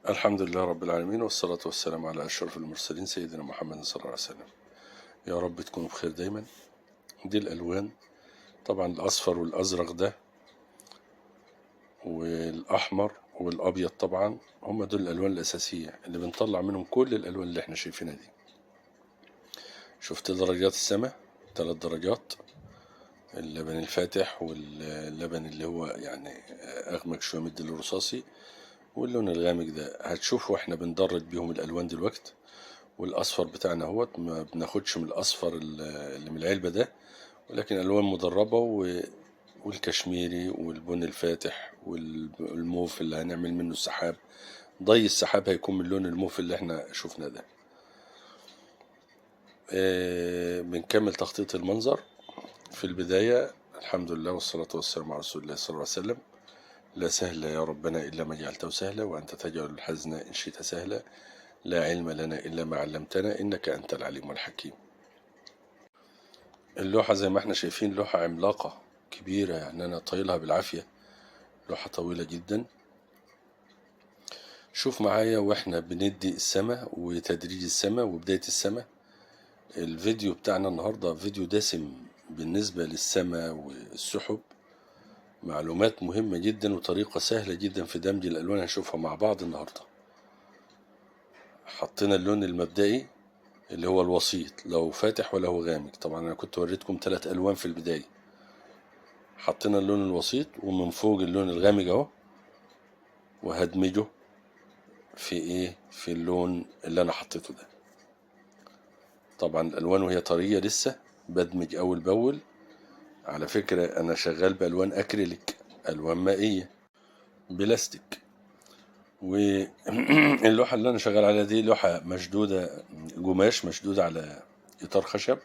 الحمد لله رب العالمين، والصلاة والسلام على أشرف المرسلين سيدنا محمد صلى الله عليه وسلم. يا رب تكونوا بخير دايما. دي الألوان، طبعا الأصفر والأزرق ده والأحمر والأبيض، طبعا هم دول الألوان الأساسية اللي بنطلع منهم كل الألوان اللي احنا شايفينها دي. شفت درجات السماء؟ 3 درجات: اللبن الفاتح، واللبن اللي هو يعني أغمق شوية مد الرصاصي، واللون الغامق ده. هتشوفوا احنا بندرج بيهم الألوان دلوقتي. والاصفر بتاعنا اهوت، ما بناخدش من الاصفر اللي من العلبة ده، ولكن الوان مدربة والكشميري والبني الفاتح والموف اللي هنعمل منه السحاب. ضي السحاب هيكون من لون الموف اللي احنا شفنا ده. بنكمل تخطيط المنظر. في البداية الحمد لله والصلاة والسلام على رسول الله صلى الله عليه وسلم. لا سهل يا ربنا إلا ما جعلته سهلا، وأنت تجعل الحزن إن شئت سهلا. لا علم لنا إلا ما علمتنا، إنك أنت العليم الحكيم. اللوحة زي ما احنا شايفين لوحة عملاقة كبيرة، يعني أنا طايلها بالعافية. لوحة طويلة جدا. شوف معايا واحنا بندي السماء وتدريج السماء وبداية السماء. الفيديو بتاعنا النهاردة فيديو دسم بالنسبة للسماء والسحب. معلومات مهمة جدا وطريقة سهلة جدا في دمج الألوان هنشوفها مع بعض النهاردة. حطينا اللون المبدئي اللي هو الوسيط، لو فاتح ولا هو غامق. طبعا أنا كنت وريتكم 3 ألوان في البداية. حطينا اللون الوسيط ومن فوق اللون الغامق اهو، وهدمجه في اللون اللي انا حطيته ده. طبعا الالوان وهي طرية لسه بدمج اول باول. على فكرة انا شغال بالوان اكريليك، الوان مائية، بلاستيك. واللوحة اللي انا شغال عليها دي لوحة مشدودة، قماش مشدود على اطار خشب.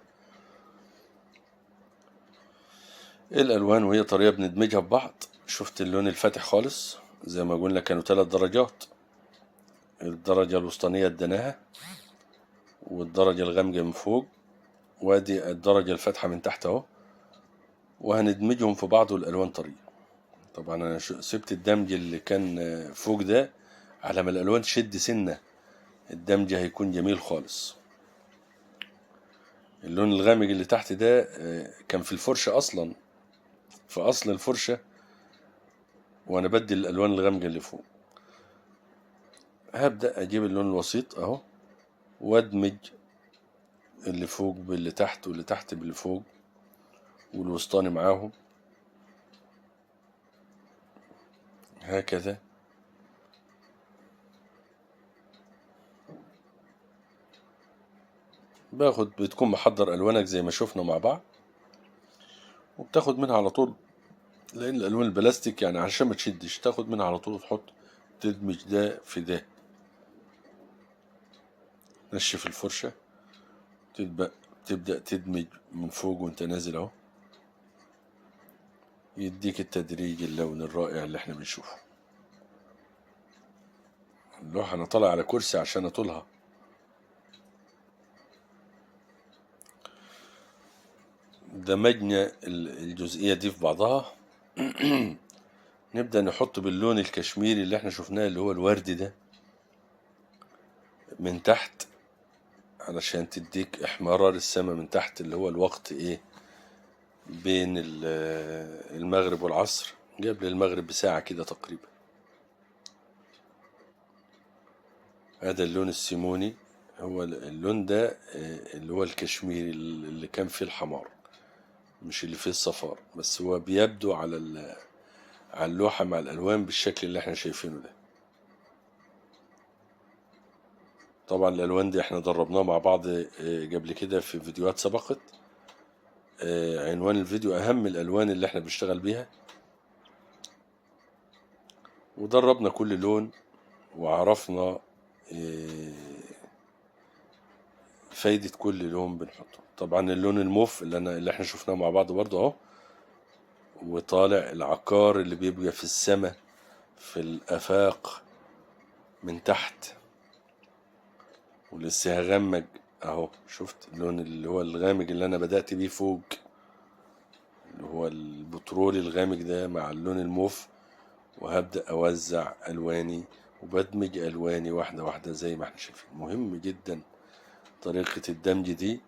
الالوان وهي طرية بندمجها ببعض. شفت اللون الفاتح خالص زي ما قلنا كانوا 3 درجات. الدرجة الوسطانية اديناها، والدرجة الغامقة من فوق، وادي الدرجة الفاتحة من تحت اهو. وهندمجهم في بعض والالوان طرية. طبعا انا سبت الدمج اللي كان فوق ده على ما الالوان تشد سنة. الدمج هيكون جميل خالص. اللون الغامق اللي تحت ده كان في الفرشة اصلا، في اصل الفرشة، وانا بدي الالوان الغامقة اللي فوق. هبدأ اجيب اللون الوسيط اهو، وادمج اللي فوق باللي تحت واللي تحت باللي فوق والوسطاني معاهم هكذا. بتكون محضر الوانك زي ما شفنا مع بعض، وبتاخد منها على طول، لان الالوان البلاستيك يعني عشان ما تشدش تاخد منها على طول وتحط، تدمج ده في ده. نشف الفرشة، تبدأ تدمج من فوق وانت نازل اهو. يديك التدريج اللون الرائع اللي احنا بنشوفه. اللوحة انا طالع على كرسي عشان اطولها. دمجنا الجزئية دي في بعضها. نبدأ نحط باللون الكشميري اللي احنا شفناه اللي هو الوردي ده من تحت، علشان تديك احمرار السماء من تحت، اللي هو الوقت ايه بين المغرب والعصر، قبل المغرب بساعة كده تقريبا. هذا اللون السيموني، هو اللون ده اللي هو الكشميري اللي كان فيه الحمار، مش اللي فيه الصفار، بس هو بيبدو على اللوحة مع الألوان بالشكل اللي احنا شايفينه ده. طبعا الألوان دي احنا دربناها مع بعض قبل كده في فيديوهات سبقت. عنوان الفيديو أهم الألوان اللي احنا بنشتغل بيها. ودربنا كل لون وعرفنا فايدة كل لون بنحطه. طبعا اللون الموف اللي احنا شفناه مع بعض برضه اهو، وطالع العقار اللي بيبقى في السماء في الآفاق من تحت، ولسه هغمج اهو. شفت اللون اللي هو الغامق اللي انا بدأت بيه فوق، اللي هو البترولي الغامق ده مع اللون الموف، وهبدأ أوزع ألواني وبدمج ألواني واحدة واحدة زي ما احنا شايفين. مهم جدا طريقة الدمج دي.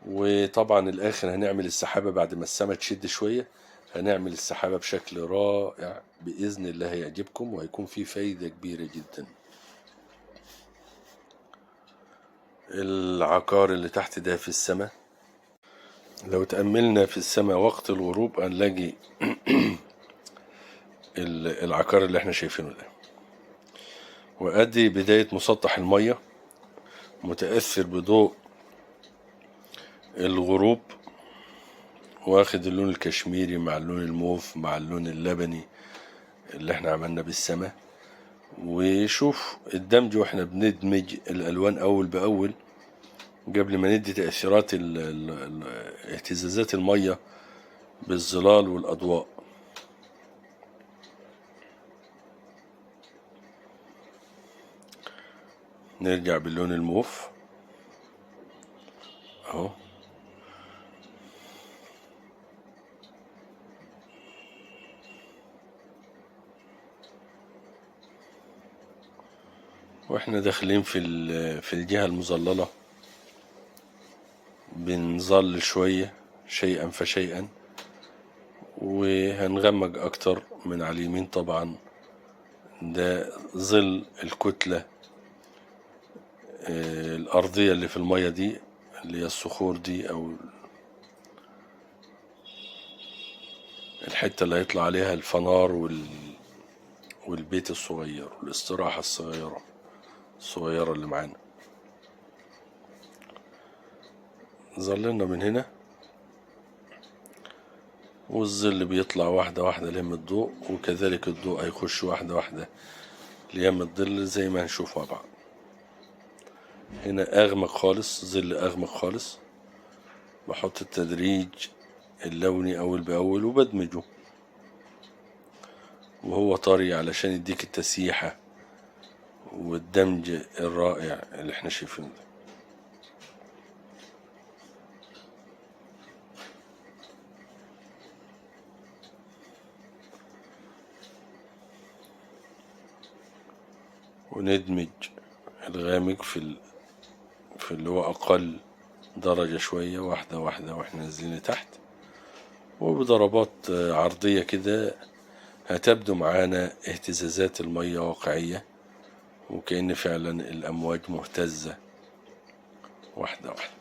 وطبعا الآخر هنعمل السحابة بعد ما السما تشد شوية، هنعمل السحابة بشكل رائع بإذن الله، هيعجبكم وهيكون فيه فايدة كبيرة جدا. العقار اللي تحت ده في السماء، لو تأملنا في السماء وقت الغروب هنلاقي العقار اللي احنا شايفينه ده، وأدي بداية مسطح المية متأثر بضوء الغروب، واخد اللون الكشميري مع اللون الموف مع اللون اللبني اللي احنا عملنا بالسماء. وشوف الدمج واحنا بندمج الألوان أول بأول قبل ما ندي تأثيرات اهتزازات المية بالظلال والأضواء. نرجع باللون الموف اهو، واحنا داخلين في الجهة المظللة بنظل شوية شيئا فشيئا، وهنغمج اكتر من على اليمين. طبعا ده ظل الكتلة الأرضية اللي في المية دي، اللي هي الصخور دي أو الحتة اللي هيطلع عليها الفنار والبيت الصغير والاستراحة الصغيرة اللي معانا. ظللنا من هنا، والظل بيطلع واحدة واحدة ليم الضوء، وكذلك الضوء هيخش واحدة واحدة ليم الظل زي ما هنشوف مع بعض. هنا أغمق خالص، ظل أغمق خالص، بحط التدريج اللوني أول بأول وبدمجه وهو طري علشان يديك التسييحة والدمج الرائع اللي احنا شايفينه ده. وندمج الغامق في اللي هو أقل درجة شوية، واحدة واحدة واحنا نازلين تحت، وبضربات عرضية كده هتبدو معانا اهتزازات المية واقعية، وكأن فعلا الأمواج مهتزة واحدة واحدة.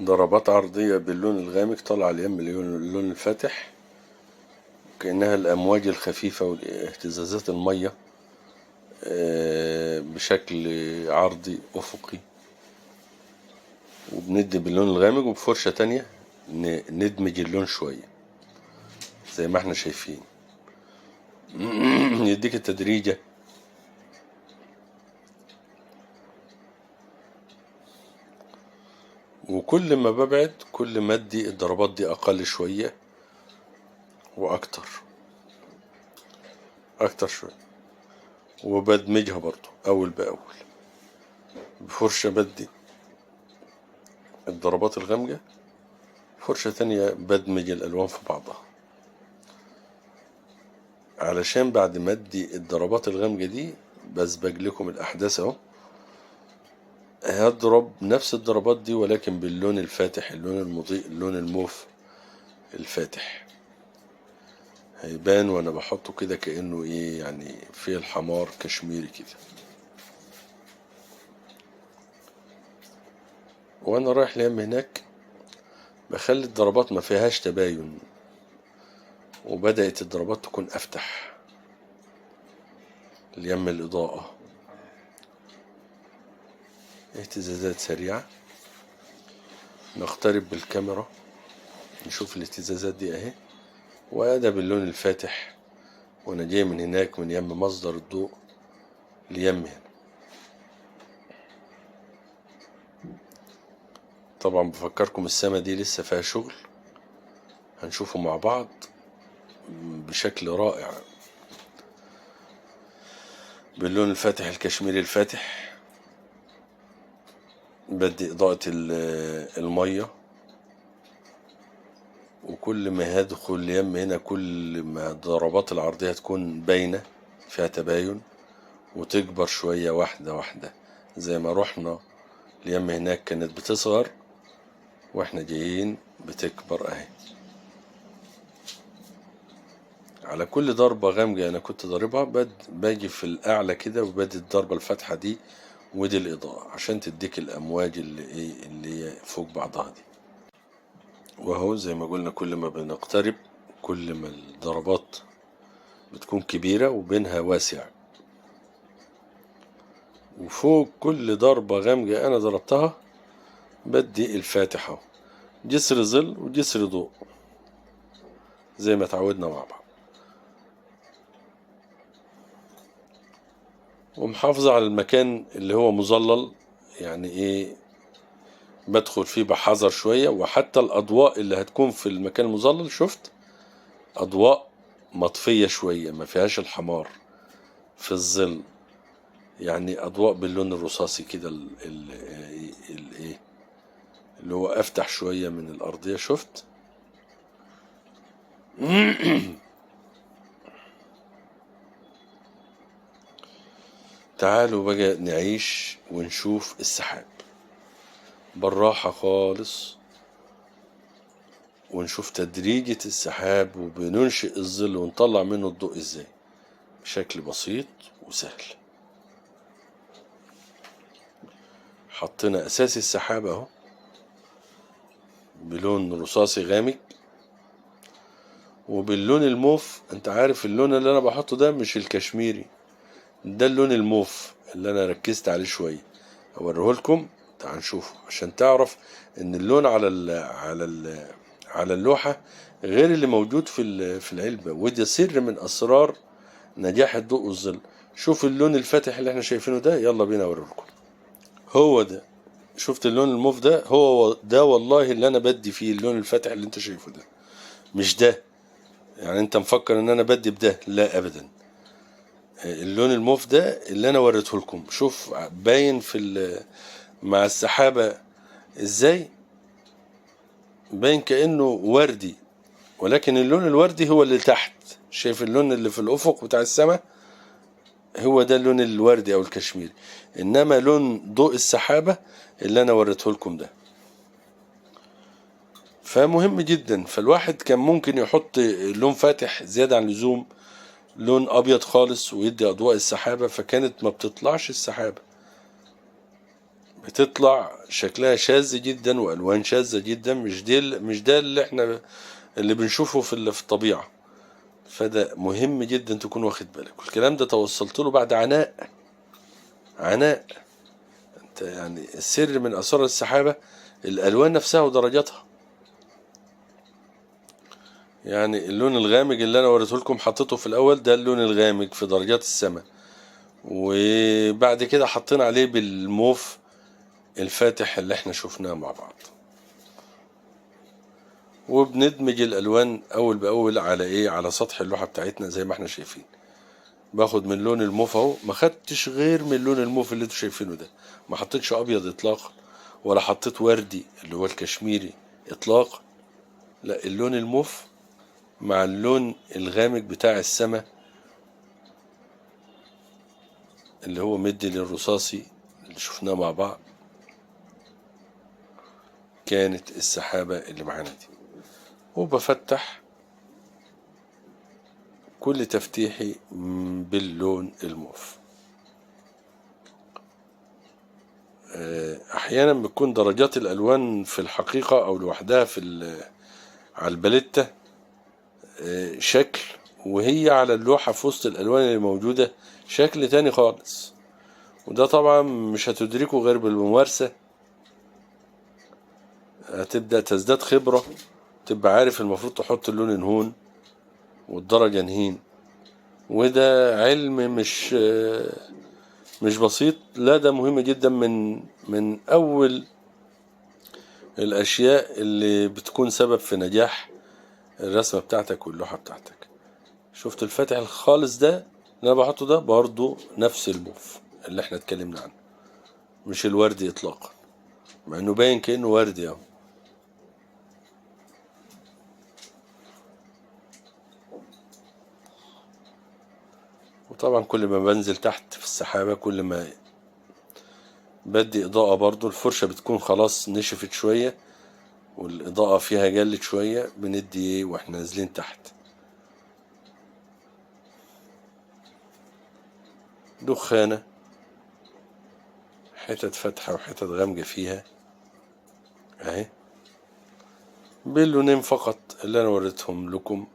ضربات عرضية باللون الغامق طالعة اليم اللون الفاتح، كأنها الأمواج الخفيفة واهتزازات المية بشكل عرضي أفقي. وبندي باللون الغامق، وبفرشة تانية ندمج اللون شوية زي ما احنا شايفين. يديك التدريجة. وكل ما ببعد كل ما ادي الضربات دي أقل شوية وأكتر شوية، وبدمجها برضو أول بأول بفرشة. بدي الضربات الغامقة، فرشة تانية بدمج الألوان في بعضها، علشان بعد ما ادي الضربات الغامقة دي بسبق لكم الأحداث اهو. هضرب نفس الضربات دي ولكن باللون الفاتح، اللون المضيء، اللون الموف الفاتح. هيبان وانا بحطه كده كأنه ايه يعني في الحمار كشميري كده. وانا رايح ليم هناك بخلي الضربات ما فيهاش تباين، وبدأت الضربات تكون افتح ليم الإضاءة. اهتزازات سريعة، نقترب بالكاميرا نشوف الاهتزازات دي اهي، وأدى باللون الفاتح وانا جاي من هناك من يم مصدر الضوء ليم هنا. طبعا بفكركم السما دي لسه فيها شغل هنشوفه مع بعض بشكل رائع. باللون الفاتح الكشميري الفاتح بدي إضاءة المية، وكل ما هدخل يم هنا كل ما الضربات العرضية تكون باينة فيها تباين، وتكبر شوية واحدة واحدة. زي ما رحنا اليم هناك كانت بتصغر، واحنا جايين بتكبر اهي. على كل ضربة غامجة انا كنت ضاربها باجي في الاعلى كده وبدي الضربة الفاتحة دي، ودي الاضاءة عشان تديك الامواج اللي ايه اللي هي فوق بعضها دي. وهو زي ما قلنا كل ما بنقترب كل ما الضربات بتكون كبيرة وبينها واسع. وفوق كل ضربة غامجة انا ضربتها بدي الفاتحة، جسر ظل وجسر ضوء زي ما تعودنا مع بعض، ومحافظة على المكان اللي هو مظلل. يعني ايه، بدخل فيه بحذر شوية. وحتى الأضواء اللي هتكون في المكان المظلل شفت أضواء مطفية شوية ما فيهاش الحمار في الظل، يعني أضواء باللون الرصاصي كده ايه اللي هو أفتح شوية من الأرضية شفت. تعالوا بقى نعيش ونشوف السحاب بالراحة خالص، ونشوف تدريجة السحاب وبننشئ الظل ونطلع منه الضوء ازاي بشكل بسيط وسهل. حطينا اساس السحاب اهو بلون رصاصي غامق، وباللون الموف. انت عارف اللون اللي انا بحطه ده مش الكشميري، ده اللون الموف اللي انا ركزت عليه شوية. اوريه لكم، تعال نشوفه عشان تعرف ان اللون على اللوحة غير اللي موجود في العلبة. وده سر من اسرار نجاح الضوء والظل. شوف اللون الفاتح اللي احنا شايفينه ده، يلا بينا اوريه لكم. هو ده، شفت اللون الموف ده؟ هو ده والله اللي انا بدي فيه اللون الفاتح اللي انت شايفه ده، مش ده. يعني انت مفكر ان انا بدي بده؟ لا ابدا. اللون الموف ده اللي انا وريته لكم. شوف باين مع السحابة ازاي باين كأنه وردي، ولكن اللون الوردي هو اللي تحت. شايف اللون اللي في الافق بتاع السماء؟ هو ده اللون الوردي او الكشميري. انما لون ضوء السحابة اللي انا وريته لكم ده. فمهم جدا. فالواحد كان ممكن يحط لون فاتح زيادة عن اللزوم، لون ابيض خالص ويدي اضواء السحابة، فكانت ما بتطلعش السحابة، بتطلع شكلها شاذ جدا والوان شاذة جدا. مش ده اللي بنشوفه في الطبيعة. فده مهم جدا تكون واخد بالك. والكلام ده توصلت له بعد عناء. انت يعني السر من اسرار السحابة الالوان نفسها ودرجاتها. يعني اللون الغامق اللي انا وريته لكم حطيته في الاول، ده اللون الغامق في درجات السماء، وبعد كده حطينا عليه بالموف الفاتح اللي احنا شفناه مع بعض. وبندمج الالوان اول باول على سطح اللوحة بتاعتنا زي ما احنا شايفين. باخد من لون الموف اهو، ما خدتش غير من لون الموف اللي انتوا شايفينه ده. ما حطيتش ابيض اطلاقا، ولا حطيت وردي اللي هو الكشميري اطلاقا. لا، اللون الموف مع اللون الغامق بتاع السماء اللي هو مدي للرصاصي اللي شفناه مع بعض، كانت السحابة اللي معانا دي. وبفتح كل تفتيحي باللون الموف. احيانا بتكون درجات الالوان في الحقيقة او لوحدها على الباليتة شكل، وهي على اللوحة في وسط الالوان اللي موجودة شكل تاني خالص. وده طبعا مش هتدركه غير بالممارسة. هتبدأ تزداد خبرة، تبقى عارف المفروض تحط اللون نهون والدرجة نهين. وده علم مش بسيط، لا ده مهم جدا. من أول الأشياء اللي بتكون سبب في نجاح الرسمة بتاعتك واللوحة بتاعتك. شفت الفاتح الخالص ده اللي أنا بحطه ده برضو نفس الموف اللي احنا اتكلمنا عنه، مش الوردي إطلاقا، مع إنه باين كأنه وردي أهو. وطبعا كل ما بنزل تحت في السحابة كل ما بدي إضاءة، برضو الفرشة بتكون خلاص نشفت شوية والإضاءة فيها جلت شوية، بندي إيه وإحنا نازلين تحت. دخانة، حتت فاتحة وحتت غامجة فيها أهي، باللونين فقط اللي أنا وريتهم لكم،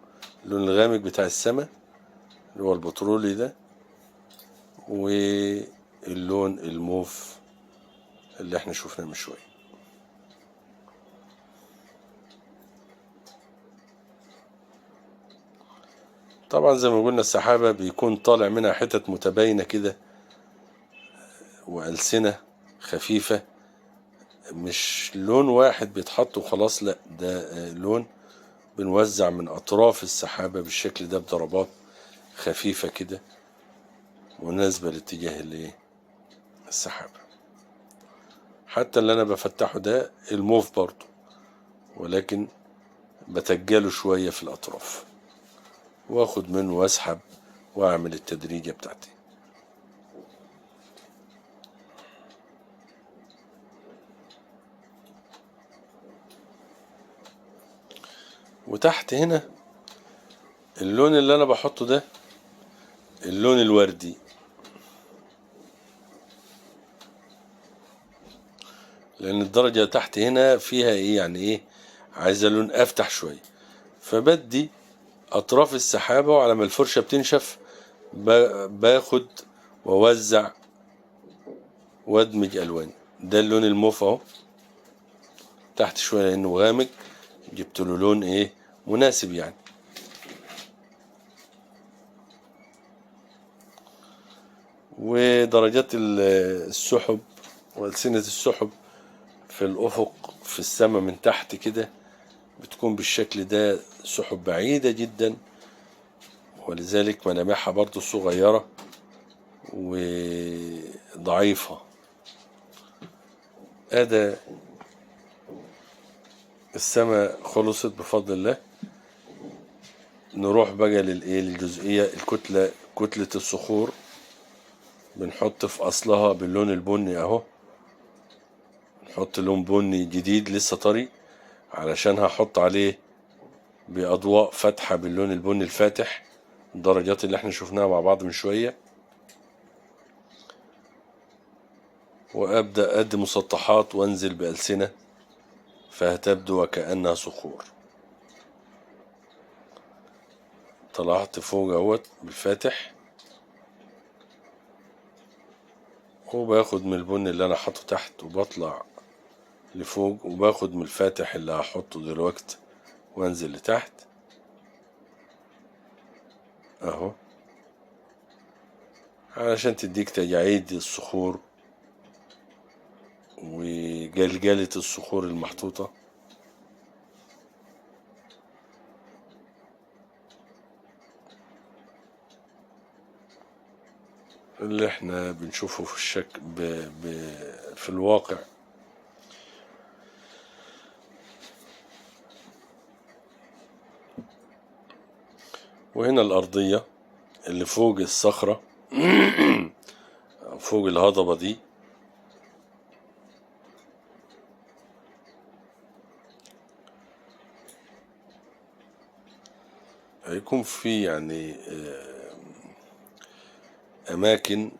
اللون الغامق بتاع السما اللي هو البترولي ده، واللون الموف اللي احنا شفناه من شوية. طبعا زي ما قلنا السحابة بيكون طالع منها حتت متباينة كده وألسنة خفيفة، مش لون واحد بيتحط وخلاص، لا ده لون بنوزع من أطراف السحابة بالشكل ده بضربات خفيفة كده مناسبة لاتجاه السحابة. حتى اللي أنا بفتحه ده الموف برضو، ولكن بتجله شوية في الأطراف واخد منه واسحب واعمل التدريجة بتاعتي. وتحت هنا اللون اللي انا بحطه ده اللون الوردي، لان الدرجة تحت هنا فيها ايه يعني ايه، عايزة لون افتح شوية، فبدي اطراف السحابة وعلى ما الفرشة بتنشف باخد ووزع وادمج الوان. ده اللون الموف اهو تحت شوية لانه غامق، جبت له لون ايه مناسب يعني. ودرجات السحب وألسنة السحب في الأفق في السماء من تحت كده بتكون بالشكل ده، سحب بعيدة جدا، ولذلك ملامحها برضو صغيرة وضعيفة. أدا السماء خلصت بفضل الله. نروح بقى للجزئية الكتلة، كتلة الصخور بنحط في أصلها باللون البني أهو، نحط لون بني جديد لسه طري علشان هحط عليه بأضواء فاتحة باللون البني الفاتح، الدرجات اللي احنا شفناها مع بعض من شوية. وأبدأ أدي مسطحات وأنزل بألسنة فهتبدو وكأنها صخور. طلعت فوق اهوت بالفاتح، وباخد من البني اللي أنا حاطه تحت وبطلع لفوق، وباخد من الفاتح اللي هحطه دلوقتي وأنزل لتحت أهو، علشان تديك تجاعيد الصخور وجلجلة الصخور المحطوطة اللي احنا بنشوفه في الشكل في الواقع. وهنا الأرضية اللي فوق الصخرة فوق الهضبة دي هيكون في يعني أماكن،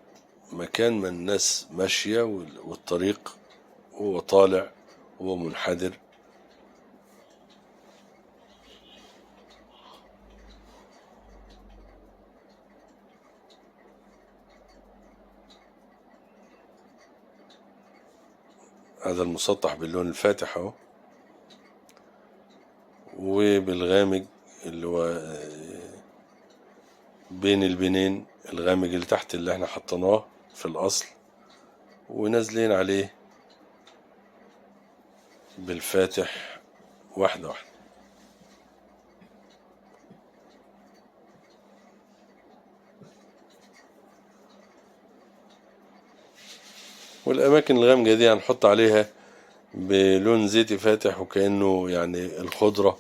مكان ما الناس ماشية والطريق هو طالع هو منحدر. هذا المسطح باللون الفاتح اهو، وبالغامق اللي هو بين البنين، الغامق اللي تحت اللي احنا حطيناه في الأصل، ونازلين عليه بالفاتح واحدة واحدة. والأماكن الغامقة دي هنحط عليها بلون زيتي فاتح وكأنه يعني الخضرة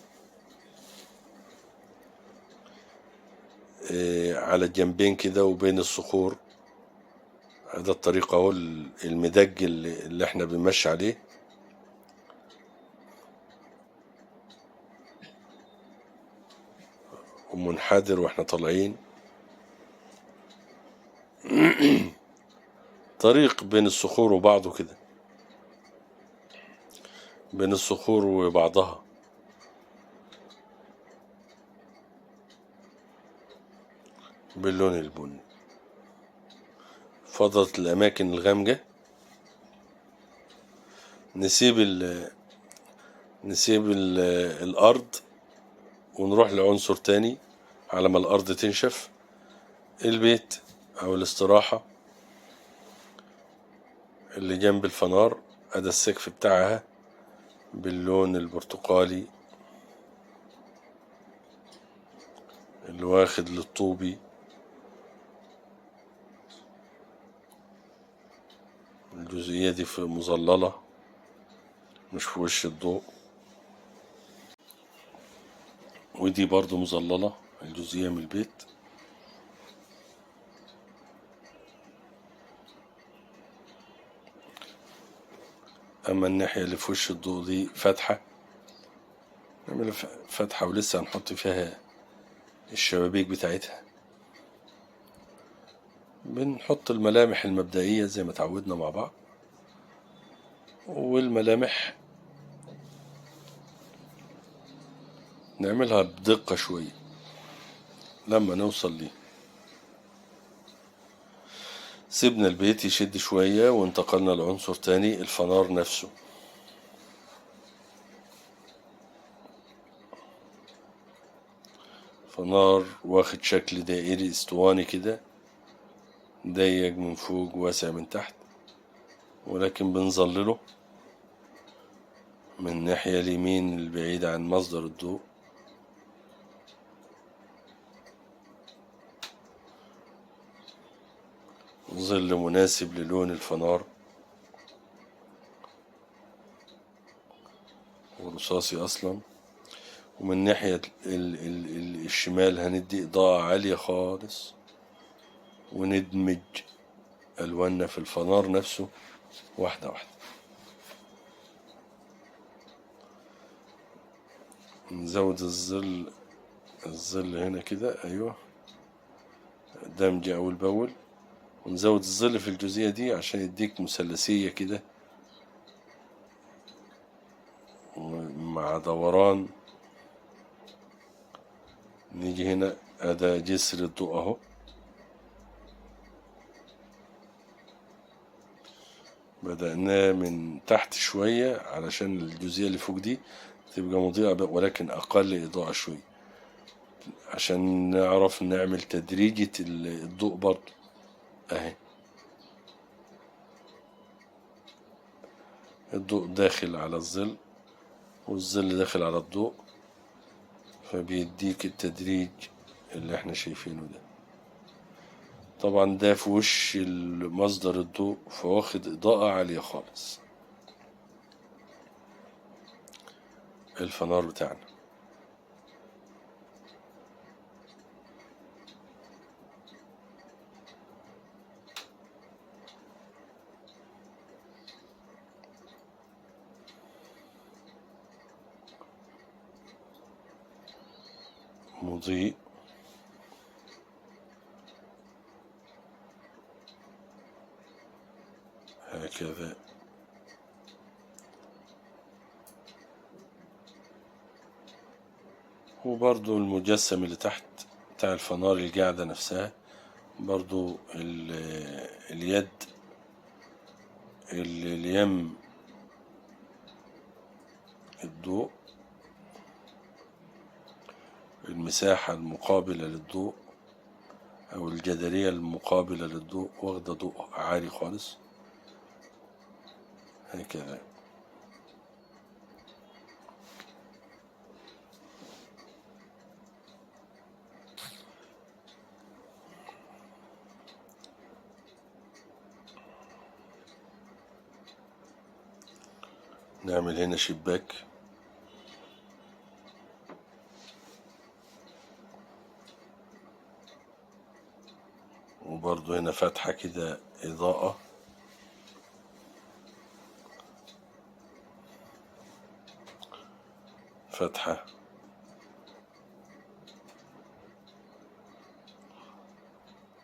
على الجنبين كده وبين الصخور. ده الطريق اهو المدج اللي احنا بنمشي عليه. ومنحدر واحنا طالعين. طريق بين الصخور وبعضه كده، بين الصخور وبعضها. باللون البني. فضلت الأماكن الغامجة نسيب الأرض ونروح لعنصر تاني على ما الأرض تنشف. البيت أو الاستراحة اللي جنب الفنار، أدا السقف بتاعها باللون البرتقالي اللي واخد للطوبي. الجزئية دي في مظللة، مش في وش الضوء. ودي برضو مظللة، الجزئية من البيت. أما الناحية اللي في وش الضوء دي فتحة، نعمل فتحة ولسه هنحط فيها الشبابيك بتاعتها. بنحط الملامح المبدئية زي ما تعودنا مع بعض، والملامح نعملها بدقة شوية لما نوصل ليه. سيبنا البيت يشد شوية وانتقلنا لعنصر تاني، الفنار نفسه. فنار واخد شكل دائري اسطواني كده، ضيق من فوق واسع من تحت، ولكن بنظلله من الناحية اليمين البعيدة عن مصدر الضوء. ظل مناسب للون الفنار ورصاصي أصلا. ومن ناحية الشمال هندي إضاءة عالية خالص، وندمج ألواننا في الفنار نفسه واحدة واحدة. نزود الظل هنا كده، أيوة، دمج أول بأول. ونزود الظل في الجزئية دي عشان يديك مثلثية كده مع دوران. نيجي هنا، أدا جسر الضوء أهو. بدأناه من تحت شوية علشان الجزئية اللي فوق دي تبقى مضيئة ولكن أقل إضاءة شوية، عشان نعرف نعمل تدريجة الضوء برضو أهي. الضوء داخل على الظل والظل داخل على الضوء، فبيديك التدريج اللي احنا شايفينه ده. طبعا ده في وش مصدر الضوء، فواخد إضاءة عالية خالص الفنار بتاعنا. مضيء هكذا. وبرضو المجسم اللي تحت بتاع الفنار، القاعدة نفسها برضو اليد اللي يم الضوء، المساحة المقابلة للضوء أو الجدارية المقابلة للضوء واخدة ضوء عالي خالص هكذا. نعمل هنا شباك. وبرضو هنا فتحة كده إضاءة، فتحة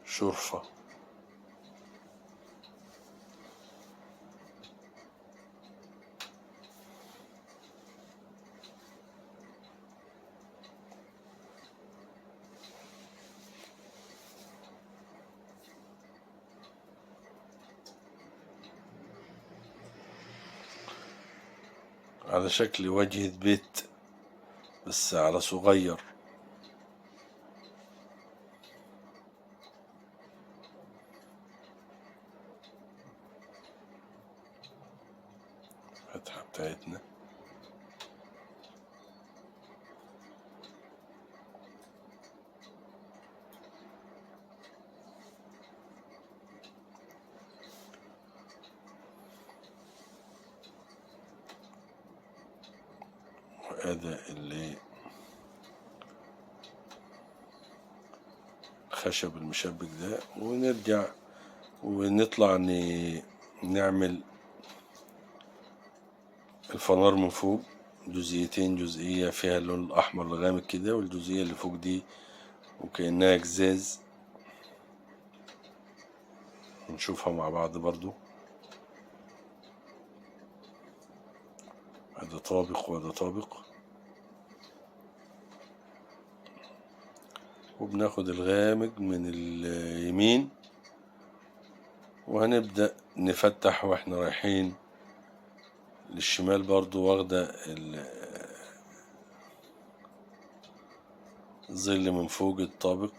شرفة. على شكل واجهة بيت بس على صغير. الفتحة بتاعتنا وهذا اللي خشب المشبك ده. ونرجع ونطلع نعمل الفنار من فوق جزئيتين، جزئية فيها اللون الأحمر الغامق كده، والجزئية اللي فوق دي وكأنها جزاز. نشوفها مع بعض برضو. هذا طابق وهذا طابق، وبناخد الغامق من اليمين وهنبدأ نفتح واحنا رايحين للشمال برضو، واخدة الظل من فوق الطابق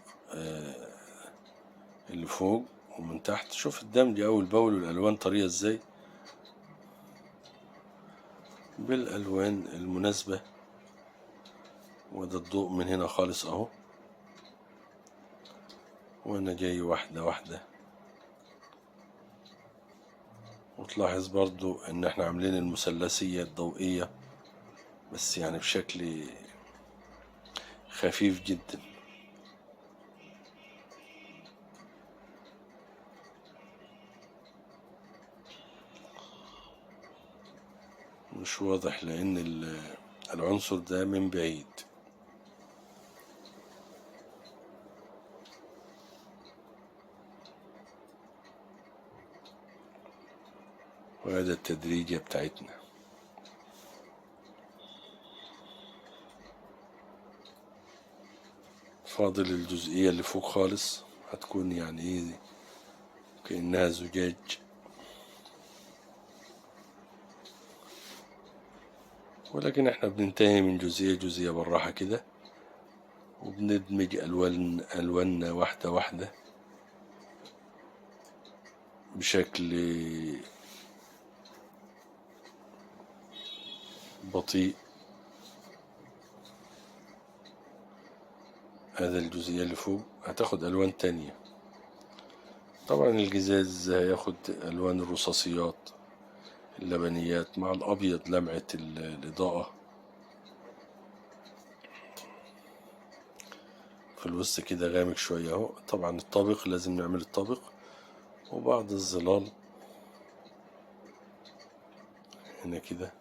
اللي فوق ومن تحت. شوف الدمج أول بأول والألوان طريقة ازاي، بالألوان المناسبة. وده الضوء من هنا خالص اهو، وانا جاي واحدة واحدة. وتلاحظ برضو ان احنا عاملين المثلثية الضوئية بس يعني بشكل خفيف جدا، مش واضح لان العنصر ده من بعيد. وهذا التدريجة بتاعتنا. فاضل الجزئية اللي فوق خالص، هتكون يعني ايه كأنها زجاج. ولكن احنا بننتهي من جزئية جزئية بالراحة كده، وبندمج ألواننا واحدة واحدة بشكل بطيء. هذا الجزئية اللي فوق هتاخد ألوان تانية. طبعا الجزاز هياخد ألوان الرصاصيات اللبنيات مع الأبيض، لمعة الإضاءة في الوسط كده غامق شوية اهو. طبعا الطابق لازم نعمل الطابق، وبعض الظلال هنا كده.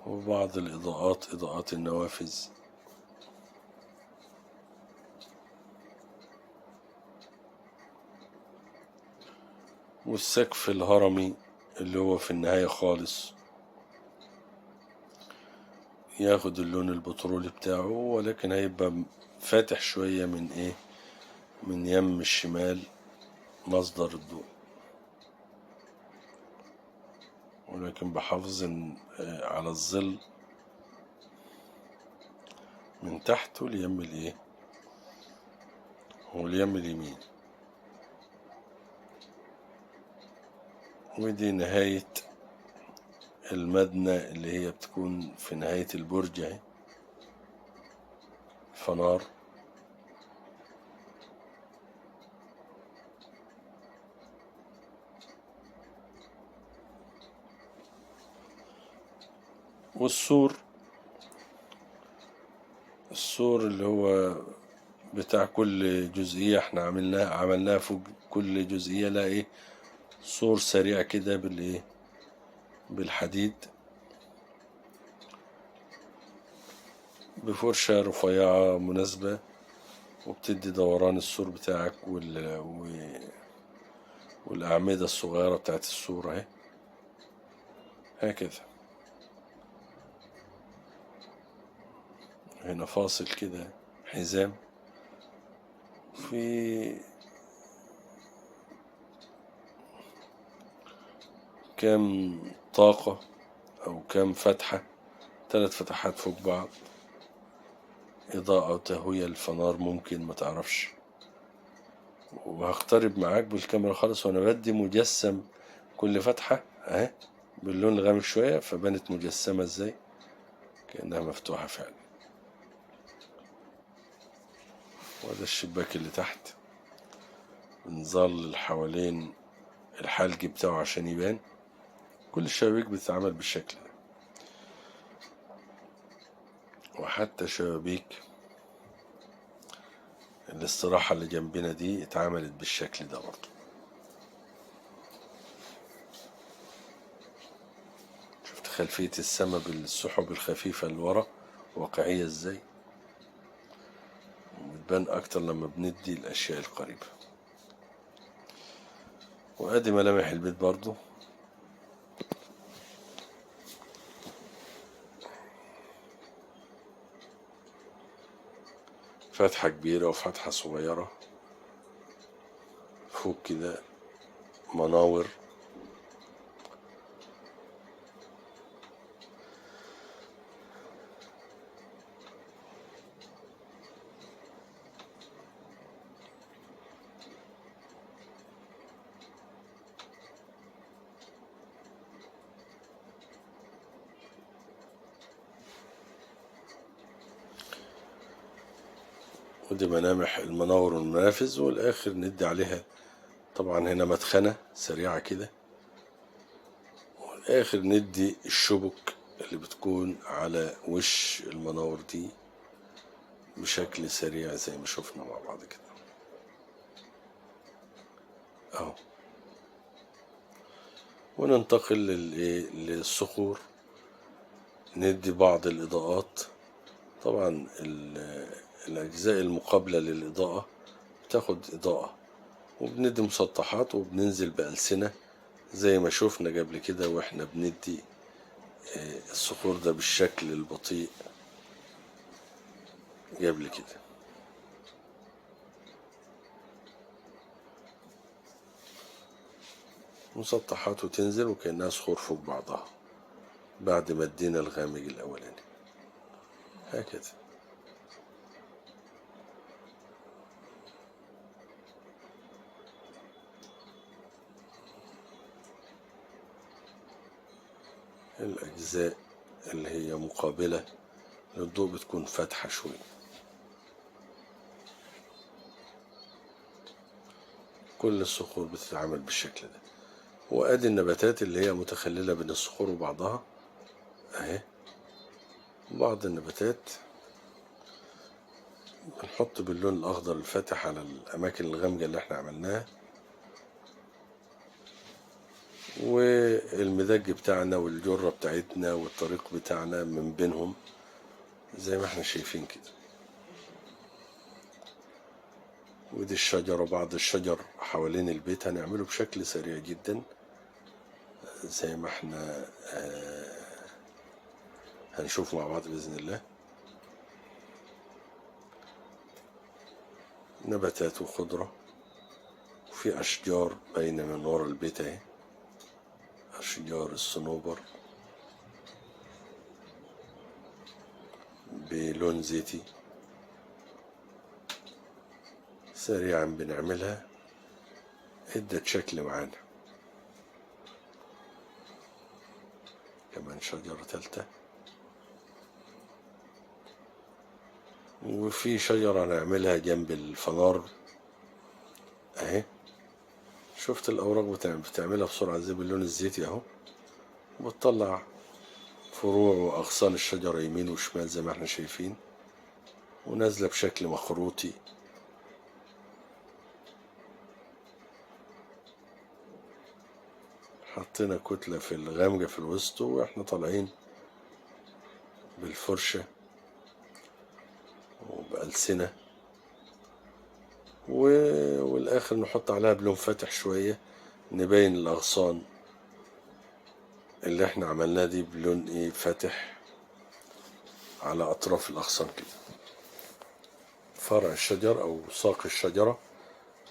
وبعض الإضاءات، إضاءات النوافذ. والسقف الهرمي اللي هو في النهاية خالص ياخد اللون البترولي بتاعه، ولكن هيبقى فاتح شوية من ايه، من يم الشمال مصدر الضوء، ولكن بحافظ على الظل من تحت واليم الايه واليم اليمين. ودي نهاية المبنى اللي هي بتكون في نهاية البرج اهي، فنار. والسور، السور اللي هو بتاع كل جزئية احنا عملناها فوق كل جزئية، لا ايه، سور سريع كده بالايه، بالحديد، بفرشة رفيعة مناسبة، وبتدي دوران السور بتاعك والأعمدة الصغيرة بتاعت السور اهي، هكذا. هنا فاصل كده حزام، في كام طاقة أو كام فتحة، 3 فتحات فوق بعض، إضاءة وتهوية الفنار ممكن ما تعرفش. وهقترب معاك بالكاميرا خالص وأنا بدي مجسم كل فتحة أهي باللون الغامق شوية، فبانت مجسمة إزاي كأنها مفتوحة فعلا. وهذا الشباك اللي تحت بنظل حوالين الحلق بتاعه عشان يبان. كل الشبابيك بتتعمل بالشكل ده، وحتى شبابيك الاستراحة اللي جنبنا دي اتعملت بالشكل ده برضه. شفت خلفية السما بالسحب الخفيفة اللي ورا واقعية ازاي، بتبان اكتر لما بندي الاشياء القريبة. وادي ملامح البيت برضه، فتحة كبيرة وفتحة صغيرة، فوق كده مناور، ودي ملامح المناور والمنافذ. والآخر ندي عليها طبعا هنا مدخنة سريعة كده، والآخر ندي الشبك اللي بتكون على وش المناور دي بشكل سريع زي ما شفنا مع بعض كده اهو. وننتقل للصخور، ندي بعض الإضاءات. طبعا الأجزاء المقابلة للإضاءة بتاخد إضاءة، وبندي مسطحات وبننزل بألسنة زي ما شفنا قبل كده واحنا بندي الصخور ده بالشكل البطيء قبل كده. مسطحات وتنزل وكأنها صخور فوق بعضها بعد ما ادينا الغامق الأولاني هكذا. الأجزاء اللي هي مقابلة للضوء بتكون فاتحة شوية. كل الصخور بتتعامل بالشكل ده. وأدي النباتات اللي هي متخللة بين الصخور وبعضها أهي. بعض النباتات بنحط باللون الأخضر الفاتح على الأماكن الغامقة اللي احنا عملناها، والمدج بتاعنا والجرة بتاعتنا والطريق بتاعنا من بينهم زي ما احنا شايفين كده. ودي الشجرة، بعض الشجر حوالين البيت هنعمله بشكل سريع جدا زي ما احنا هنشوف مع بعض بإذن الله. نباتات وخضرة، وفي أشجار باينة من ورا البيت اهي، أشجار الصنوبر بلون زيتي. سريعا بنعملها، ادت شكل معانا. كمان شجرة تالتة، وفي شجرة نعملها جنب الفنار اهي. شفت الأوراق بتعملها بسرعة زي باللون الزيتي اهو، وبتطلع فروع وأغصان الشجرة يمين وشمال زي ما احنا شايفين، ونازلة بشكل مخروطي. حطينا كتلة في الغامجة في الوسط، واحنا طالعين بالفرشة وبألسنة، والآخر نحط عليها بلون فاتح شوية، نبين الأغصان اللي احنا عملناه دي بلون ايه فاتح على أطراف الأغصان كده. فرع الشجر أو ساق الشجرة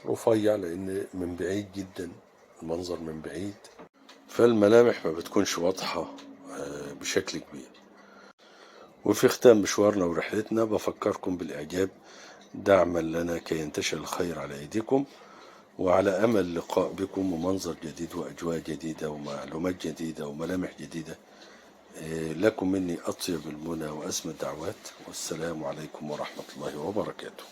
رفيع لأن من بعيد جدا، المنظر من بعيد، فالملامح ما بتكونش واضحة بشكل كبير. وفي ختام مشوارنا ورحلتنا بفكركم بالإعجاب دعما لنا كي ينتشر الخير على أيديكم، وعلى أمل لقاء بكم ومنظر جديد وأجواء جديدة ومعلومات جديدة وملامح جديدة. لكم مني أطيب المنى وأسمى الدعوات، والسلام عليكم ورحمة الله وبركاته.